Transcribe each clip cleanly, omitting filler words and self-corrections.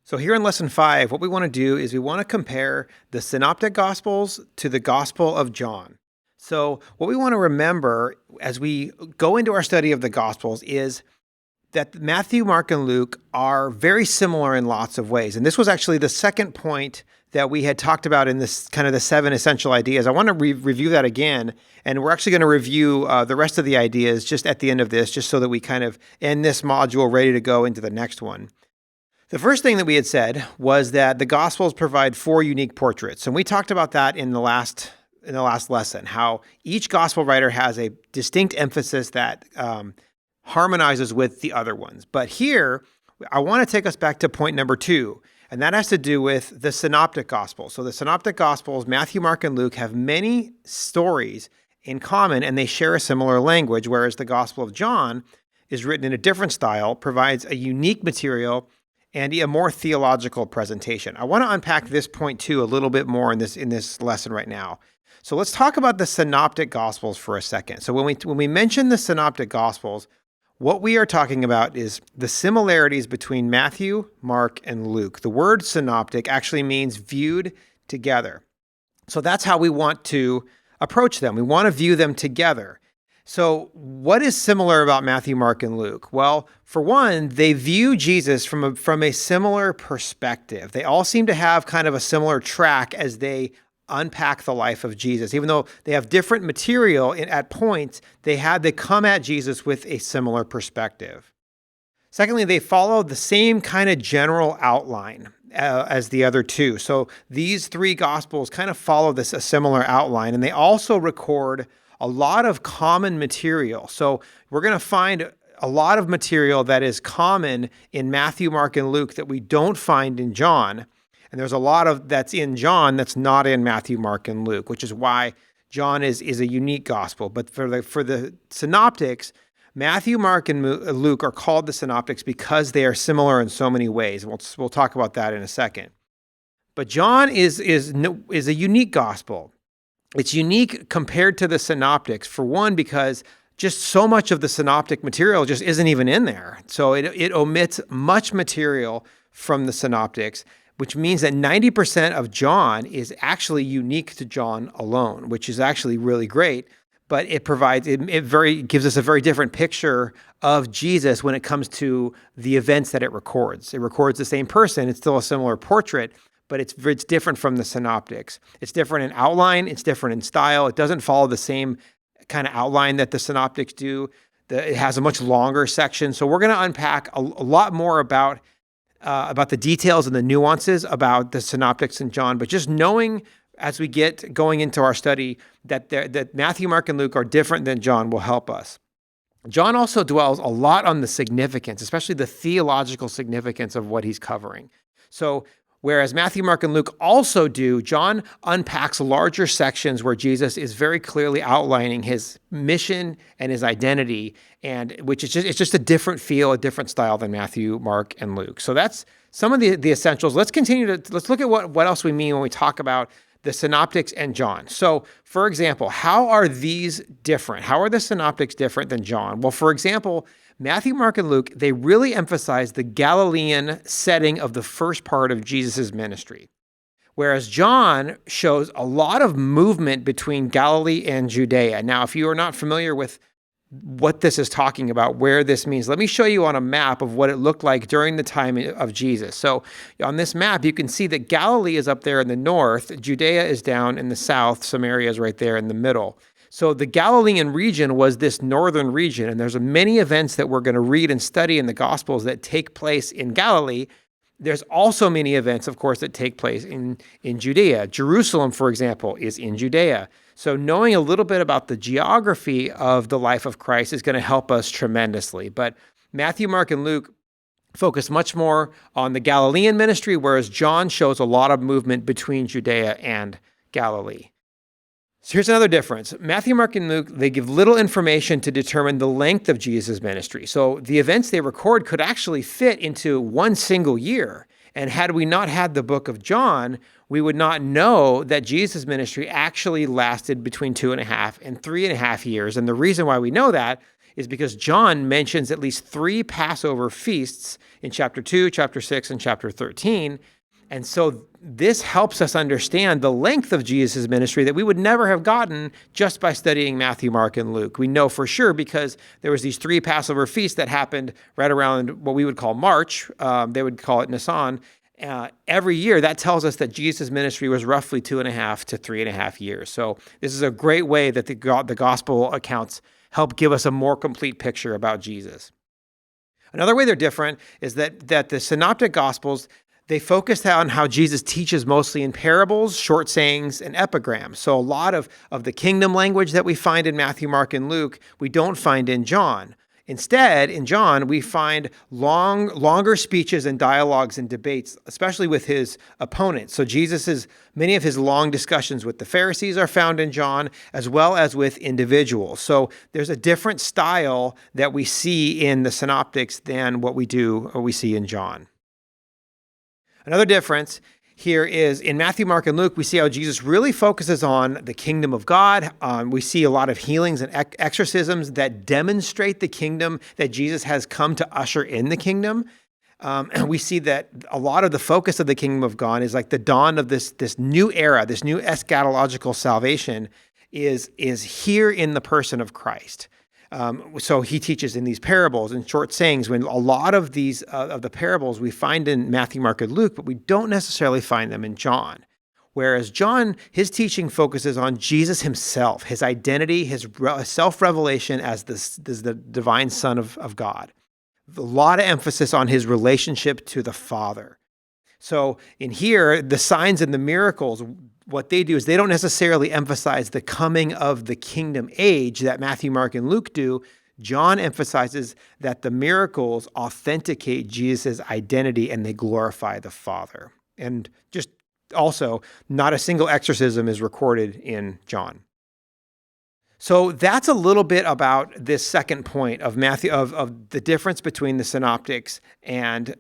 So here in Lesson 5, what we want to do is we want to compare the Synoptic Gospels to the Gospel of John. So what we want to remember as we go into our study of the Gospels is that Matthew, Mark, and Luke are very similar in lots of ways. And this was actually the second point that we had talked about in this kind of the 7 essential ideas. I want to review that again, and we're actually going to review the rest of the ideas just at the end of this, just so that we kind of end this module ready to go into the next one. The first thing that we had said was that the Gospels provide 4 unique portraits, and we talked about that in the last lesson, how each Gospel writer has a distinct emphasis that harmonizes with the other ones. But here, I want to take us back to point number 2, and that has to do with the Synoptic Gospels. So the Synoptic Gospels, Matthew, Mark, and Luke, have many stories in common, and they share a similar language, whereas the Gospel of John is written in a different style, provides a unique material, and a more theological presentation. I want to unpack this point too a little bit more in this lesson right now. So let's talk about the Synoptic Gospels for a second. So when we mention the Synoptic Gospels, what we are talking about is the similarities between Matthew, Mark, and Luke. The word synoptic actually means viewed together. So that's how we want to approach them. We want to view them together. So what is similar about Matthew, Mark, and Luke? Well, for one, they view Jesus from a similar perspective. They all seem to have kind of a similar track as they unpack the life of Jesus. Even though they have different material at points, they come at Jesus with a similar perspective. Secondly, they follow the same kind of general outline as the other two. So these 3 Gospels kind of follow a similar outline, and they also record a lot of common material. So we're going to find a lot of material that is common in Matthew, Mark, and Luke that we don't find in John. And there's a lot of that's in John that's not in Matthew, Mark, and Luke, which is why John is a unique gospel. But for the synoptics, Matthew, Mark, and Luke are called the synoptics because they are similar in so many ways. We'll talk about that in a second. But John is a unique gospel. It's unique compared to the synoptics, for one, because just so much of the synoptic material just isn't even in there. So it omits much material from the synoptics, which means that 90% of John is actually unique to John alone, which is actually really great. But it gives us a very different picture of Jesus when it comes to the events that it records. It records the same person. It's still a similar portrait, but it's different from the synoptics. It's different in outline. It's different in style. It doesn't follow the same kind of outline that the synoptics do. It has a much longer section. So we're going to unpack a lot more about the details and the nuances about the synoptics and John. But just knowing as we get going into our study that Matthew, Mark, and Luke are different than John will help us. John also dwells a lot on the significance, especially the theological significance of what he's covering. So whereas Matthew, Mark, and Luke also do, John unpacks larger sections where Jesus is very clearly outlining his mission and his identity, and it's just a different feel, a different style than Matthew, Mark, and Luke. So that's some of the essentials. Let's look at what else we mean when we talk about the synoptics and John. So, for example, how are these different? How are the synoptics different than John? Well, for example, Matthew, Mark, and Luke, they really emphasize the Galilean setting of the first part of Jesus' ministry, whereas John shows a lot of movement between Galilee and Judea. Now, if you are not familiar with what this is talking about, where this means, let me show you on a map of what it looked like during the time of Jesus. So on this map, you can see that Galilee is up there in the north, Judea is down in the south, Samaria is right there in the middle. So the Galilean region was this northern region, and there's many events that we're going to read and study in the Gospels that take place in Galilee. There's also many events, of course, that take place in Judea. Jerusalem, for example, is in Judea. So knowing a little bit about the geography of the life of Christ is going to help us tremendously. But Matthew, Mark, and Luke focus much more on the Galilean ministry, whereas John shows a lot of movement between Judea and Galilee. So here's another difference. Matthew, Mark, and Luke, they give little information to determine the length of Jesus' ministry. So the events they record could actually fit into one single year. And had we not had the book of John, we would not know that Jesus' ministry actually lasted between 2.5 and 3.5 years. And the reason why we know that is because John mentions at least 3 Passover feasts in chapter 2, chapter 6, and chapter 13. And so this helps us understand the length of Jesus' ministry that we would never have gotten just by studying Matthew, Mark, and Luke. We know for sure because there was these 3 Passover feasts that happened right around what we would call March. They would call it Nisan. Every year, that tells us that Jesus' ministry was roughly 2.5 to 3.5 years. So this is a great way that the gospel accounts help give us a more complete picture about Jesus. Another way they're different is that the Synoptic Gospels, they focus on how Jesus teaches mostly in parables, short sayings, and epigrams. So a lot of the kingdom language that we find in Matthew, Mark, and Luke, we don't find in John. Instead, in John, we find longer speeches and dialogues and debates, especially with his opponents. So many of his long discussions with the Pharisees are found in John, as well as with individuals. So there's a different style that we see in the Synoptics than what we see in John. Another difference here is in Matthew, Mark, and Luke, we see how Jesus really focuses on the kingdom of God. We see a lot of healings and exorcisms that demonstrate the kingdom that Jesus has come to usher in the kingdom. And we see that a lot of the focus of the kingdom of God is like the dawn of this new era, this new eschatological salvation is here in the person of Christ. So he teaches in these parables and short sayings, when a lot of these of the parables we find in Matthew, Mark, and Luke, but we don't necessarily find them in John. Whereas John, his teaching focuses on Jesus himself, his identity, his self-revelation as the divine Son of God. A lot of emphasis on his relationship to the Father. So in here, the signs and the miracles, what they do is they don't necessarily emphasize the coming of the kingdom age that Matthew, Mark, and Luke do. John emphasizes that the miracles authenticate Jesus' identity and they glorify the Father. And just also, not a single exorcism is recorded in John. So that's a little bit about this second point of Matthew, of the difference between the Synoptics and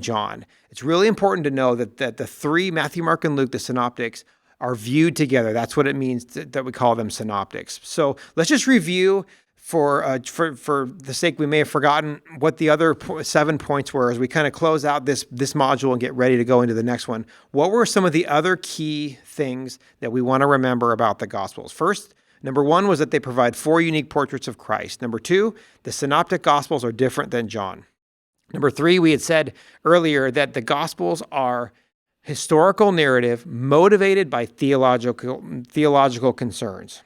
John. It's really important to know that the 3, Matthew, Mark, and Luke, the Synoptics, are viewed together. That's what it means that we call them Synoptics. So let's just review for the sake we may have forgotten what the other 7 points were as we kind of close out this module and get ready to go into the next one. What were some of the other key things that we want to remember about the Gospels? First, number 1 was that they provide 4 unique portraits of Christ. Number 2, the Synoptic Gospels are different than John. Number 3, we had said earlier that the Gospels are historical narrative motivated by theological concerns.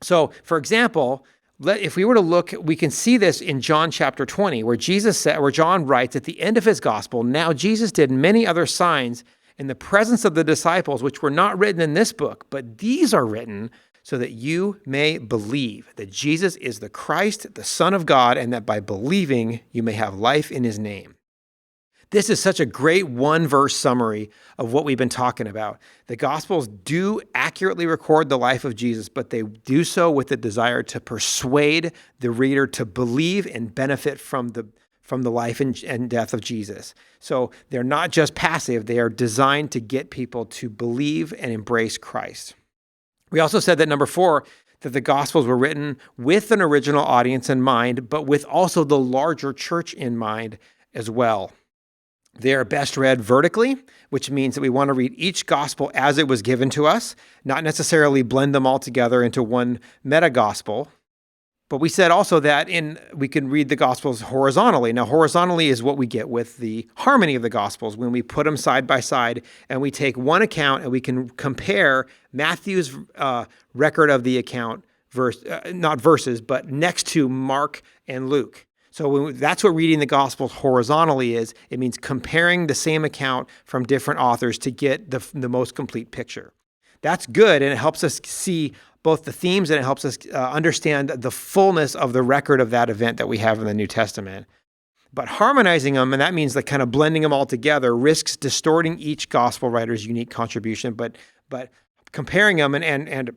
So, for example, if we were to look, we can see this in John chapter 20, where John writes at the end of his gospel, "Now Jesus did many other signs in the presence of the disciples, which were not written in this book, but these are written so that you may believe that Jesus is the Christ, the Son of God, and that by believing you may have life in his name." This is such a great 1-verse summary of what we've been talking about. The Gospels do accurately record the life of Jesus, but they do so with the desire to persuade the reader to believe and benefit from the life and death of Jesus. So they're not just passive, they are designed to get people to believe and embrace Christ. We also said that number 4, that the Gospels were written with an original audience in mind, but with also the larger church in mind as well. They are best read vertically, which means that we want to read each Gospel as it was given to us, not necessarily blend them all together into one meta-gospel. But we said also that we can read the Gospels horizontally. Now, horizontally is what we get with the harmony of the Gospels, when we put them side by side and we take one account and we can compare Matthew's record of the account, not verses, but next to Mark and Luke. So that's what reading the Gospels horizontally is. It means comparing the same account from different authors to get the most complete picture. That's good, and it helps us see both the themes and it helps us understand the fullness of the record of that event that we have in the New Testament. But harmonizing them, and that means like kind of blending them all together, risks distorting each gospel writer's unique contribution. But comparing them and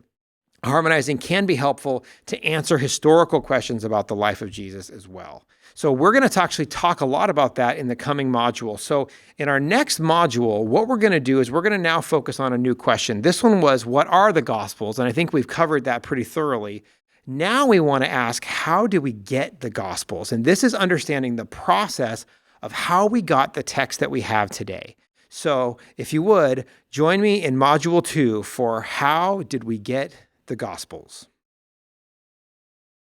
harmonizing can be helpful to answer historical questions about the life of Jesus as well. So we're going to actually talk a lot about that in the coming module. So in our next module, what we're going to do is we're going to now focus on a new question. This one was, what are the Gospels? And I think we've covered that pretty thoroughly. Now we want to ask, how do we get the Gospels? And this is understanding the process of how we got the text that we have today. So if you would, join me in Module 2 for how did we get the Gospels?